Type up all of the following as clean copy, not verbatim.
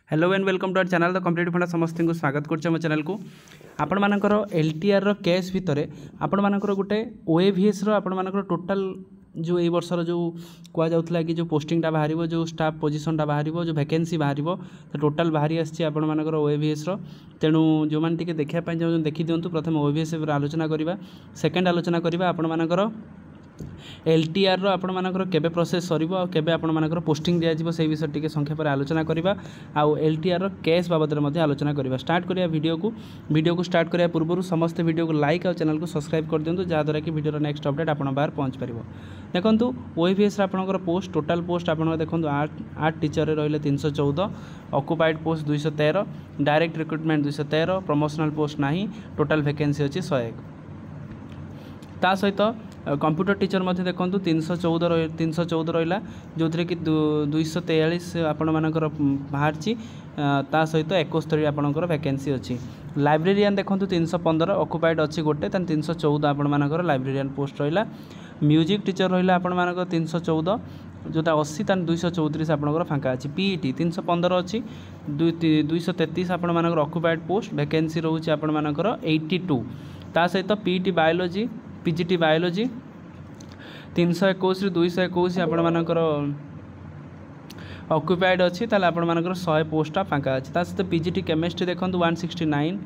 Hello and welcome to our channel the competitive funda समस्त को स्वागत कर चैनल को आपण मानकर एलटीआर रो केस भितर आपण मानकर गोटे ओएवीएस रो आपण मानकर टोटल जो ए वर्षर जो कह जाऊला कि जो पोस्टिंगटा बाहर जो स्टाफ पोजिशनटा बाहर जो वैकेंसी बाहर तो टोटाल बाहरी आसी आपण मानकर ओएवीएस रो तेणु जो मैंने टी देखा चाहूँ देखी दिंतु प्रथम ओएवीएस आलोचना करवा सेकेंड आलोचना करवा आपण मानकर एलटीआर रो आपण मानकर केबे प्रोसेस सरिबो केबे आपण मानकर पोस्टिंग दिया जिवो सेही विषय टिके संक्षेप रे आलोचना करबा आउ एलटीआर रो केस बाबद रे मध्ये आलोचना करबा स्टार्ट करिया वीडियो को स्टार्ट करिया पूर्व समस्त वीडियो को लाइक और चैनल को सब्सक्राइब कर दियंतु जहा द्वारा कि वीडियो रो नेक्स्ट अपडेट आपण बाहर पहुंच परिबो। देखंतु ओएवीएस रे आपनकर पोस्ट टोटल पोस्ट आपण देखंतु 8 टीचर रे रहिले 314 occupied post 213 direct recruitment 213 promotional post नाही टोटल वैकेंसी अछि 101 ता सहित कंप्यूटर टीचर मध्य देखो 314 रहा जो थी कि 243 आपण मानकर बाहर ता सहित 71 आपणकर वैकेंसी अच्छी लाइब्रेरियन देखो 315 ऑक्युपाइड अच्छी गोटे 314 आपण मानकर लाइब्रेरियन पोस्ट रहा म्यूजिक टीचर रहा आपण मानकर 314 जोटा 80 तान 234 आपणकर फांका अच्छी पीईटी 315 अच्छी 233 आपण मानकर ऑक्युपाइड पोस्ट वैकेंसी रोचे आपण मानकर 82 ता सहित पीईटी बायोलॉजी पीजीटी बायोलॉजी 321 ରୁ 221 आपण मानकर ऑक्युपाइड अच्छी ताले आपण मानकर 100 पोस्टा फांका अच्छी ता सहित पीजीटी केमिस्ट्री देखंतु 169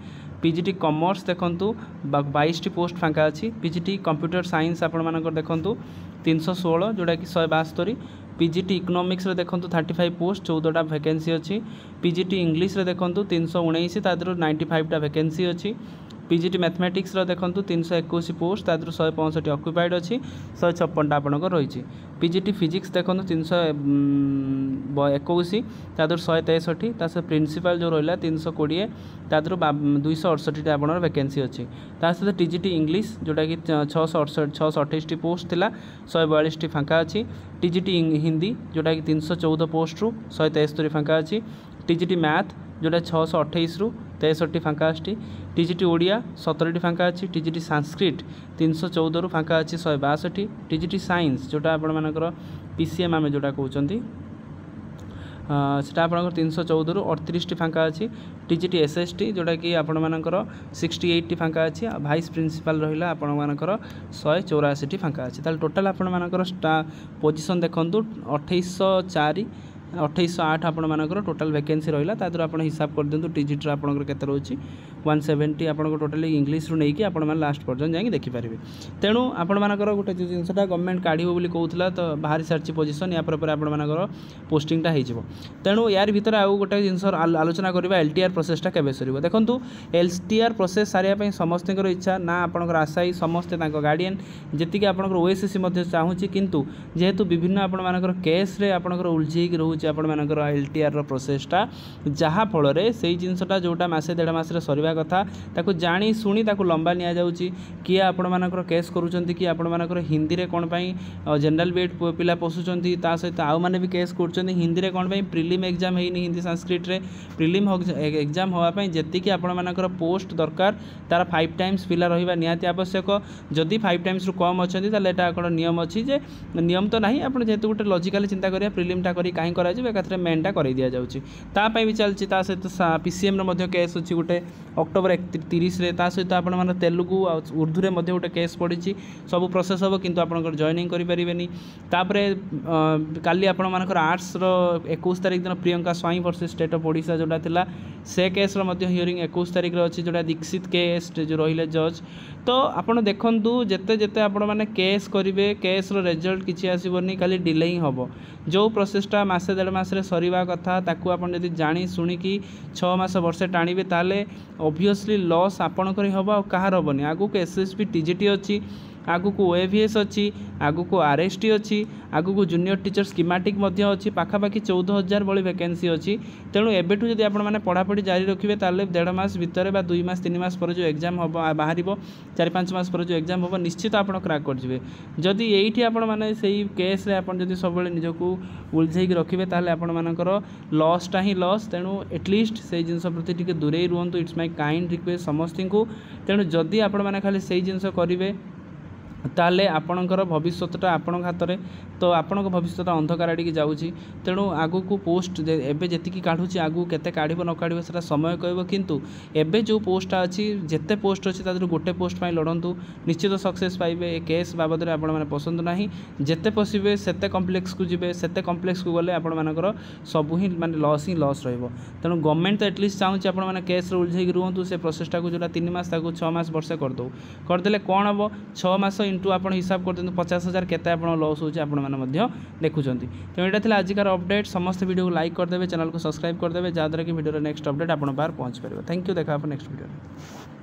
पीजीटी कॉमर्स देखंतु 22 पोस्ट फांका अच्छी पीजीटी कंप्यूटर साइंस आपण मानकर देखंतु 316 जोटा कि 172 पीजीटी इकोनॉमिक्स रे देखंतु 35 पोस्ट 14टा वैकेंसी अच्छी पीजीटी इंग्लिश रे देखंतु 319 तादर 95टा वैकेंसी अच्छी पीजीटी मैथमेटिक्स रो देखंतु 321 पोस्ट तादर 165 ऑक्युपाइड अच्छी 156टा आपणकर रही पीजीटी फिजिक्स देखंतु 321 तादर 163 तास प्रिंसिपल जो रहा 320 तादर 268 आपणकर वैकेंसी अच्छी ता सहित टीजीटी इंग्लिश जोटा कि 628 पोस्ट थिला 142 फांका अच्छी टीजीटी हिंदी जोटा कि 314 पोस्ट रु 173 फांका अच्छी टीजीटी मैथ जोटा 628 रु 63 फांका अच्छी टीजीटी ओडिया 17 फांका अच्छी टीजीटी संस्कृत 314 रु फांका अच्छी 162 टीजीटी साइंस जोटा आपण मानकर पीसीएम आम जोटा कहते सेटा आपंकर 314 रु 38 फांका अच्छी टीजीटी एसएसटी जोटा कि आपण मानकर 68 फांका अच्छी भाइस प्रिंसिपल रहा आपण मानकर 184 फांका अच्छी ताल टोटाल आपण मानकर पोजिशन देखंतु 2808 आपण मानकर टोटाल वैकेंसी रहा तादर आप हिसाब कर दिंतु टीजीटी आपंकर केते रोची 170 आपको टोटाली इंग्लीश रू नहीं कि आपण लास्ट पर्यटन जाकि देखिपारे तेणु आपण मानकर गोटे जिनसा गवर्नमेंट काढ़ो बोली कहूला तो बाहरी सारी पोजिशन या पर पोस्टिंगटा हो तेणु यार भीतर आउ गोटे जिन आलोचना करवा एलटीआर प्रोसेसटा केबे सर देखो एलटीआर प्रोसेस सारे समस्त इच्छा ना आपंकर आशायी समस्ते गार्डियन जी आपंकर ओएसएससी चाहूँगी किंतु जेहेतु विभिन्न आपण मानकर केस्रे आपंकर उलझेक रोचे आपण मानकर एलटीआर प्रोसेसटा जहाँ फल से जिनसा जोटा मसे 1.5 मास सर कथा ताको जानी शुणी ताको लंबा निया जाउची किए आपण मानकर केस करूचंती कि आपण मानकर हिंदी रे कोन पई जनरल बीएड पिला पोसुचंती ता सहित आउ माने भी केस करूचंती हिंदी रे कोन पई प्रीलिम एग्जाम हेनी हिंदी संस्कृत रे प्रीलिम एग्जाम होवा पई जेति कि आपण मानकर पोस्ट दरकार तार 5 टाइम्स पिला रहिबा नियाति आवश्यक जदि 5 टाइम्स रु कम अछंती ताले एटा कोन नियम अछि जे नियम तो नहीं आपण जेतु गोटे लॉजिकली चिंता करिया प्रीलिम टा करी काहे करा जे एकाथरे मेन टा करै दिया जाउची ता पई भी चलची ता सहित पीसीएम रे मध्ये केस अछि गोटे अक्टोबर 30 रे ता सहित आपण माने तेलुगु उर्दू रे मध्ये गोटे केस पड़ी सब प्रोसेस हम किंतु आपनकर जॉइनिंग करि परिबेनी तापरे काली आपण मानकर आर्ट्स रो 21 तारिख दिन Priyanka Swain versus state of Odisha जोटा थिला से केस रो मध्ये हियरिंग 21 तारिख रे अछि जोटा दीक्षित केस जो रहिले जज तो आपण देखंतु जेते जेते आपण माने केस करिवे केस रो रिजल्ट किछि आसीबोनी खाली डिले ही हबो जो प्रोसेसटा मासे 1.5 मास रे सरीवा कथा ताकू आपण जदि जानी सुनी कि 6 मास वर्षे टाणीबे ताले ऑब्वियसली लॉस आपणकर हम आ कहार हेनी आगु को एसएसबी टीजीटी अच्छी आगु को ओएवीएस अच्छी आगु को आरएसटी अच्छी आगु को जूनियर टीचर स्कीमेटिक अच्छी पाखापाखि 14,000 भली वैकेंसी अच्छी तेणु एबेठू जदि आपण माने पढ़ापढ़ी जारी रखिए ताले 1.5 मास भितर बा 2 मास 3 मास पर जो एग्जाम हम बाहर 4-5 मास पर जो एग्जाम हम निश्चित आप क्रैक कर जदि यही आपण माने सही केस रे आपण जदि सब निजको उलझेक रखिए ताले आपण मानकर लॉसटा ही लॉस तेणु एटलिस्ट से जिनस प्रति टिके दूरे रुहतु इट्स माय काइंड रिक्वेस्ट समस्त को तेणु जदि आपण माने खाली सही जिनस करेंगे ताले आपणकर भविष्यटा आपण हाथ में तो आपण भविष्यटा अंधकार आड़े जाऊँगी तेणु आगु को पोस्ट एवं जी काढ़ुची आगू के काढ़ न काढ़ से समय कह किंतु एबे जो पोस्टा अच्छी जिते पोस्ट अच्छी तादर गोटे पोस्ट लड़ू निश्चित सक्सेस पाइबे। केस बाबद में आपण मैंने पसंद ना जिते पशिबे सेते कम्प्लेक्स को जीवे सेते कम्प्लेक्स को गले आपण मानकर सबू ही माने लॉस तेणु गवर्नमेंट तो एटलिस्ट चाहूँगी आपण मैंने केस उलझे रुहतु से प्रोसेसटा को जो 3 मास 6 मास वर्षे करदे करदे कौन हम 6 मास इंटू आप हिसाब कर 50,000 केते लॉस हो देखुं। तो यहाँ था आजिकार अपडेट समस्त वीडियो को लाइक करदे चैनल को सब्सक्राइब करदे जहाँद्वारा कि वीडियो नेक्स्ट अपडेट आप पार पहुँच पार। थैंक यू देखा नेक्स्ट वीडियो।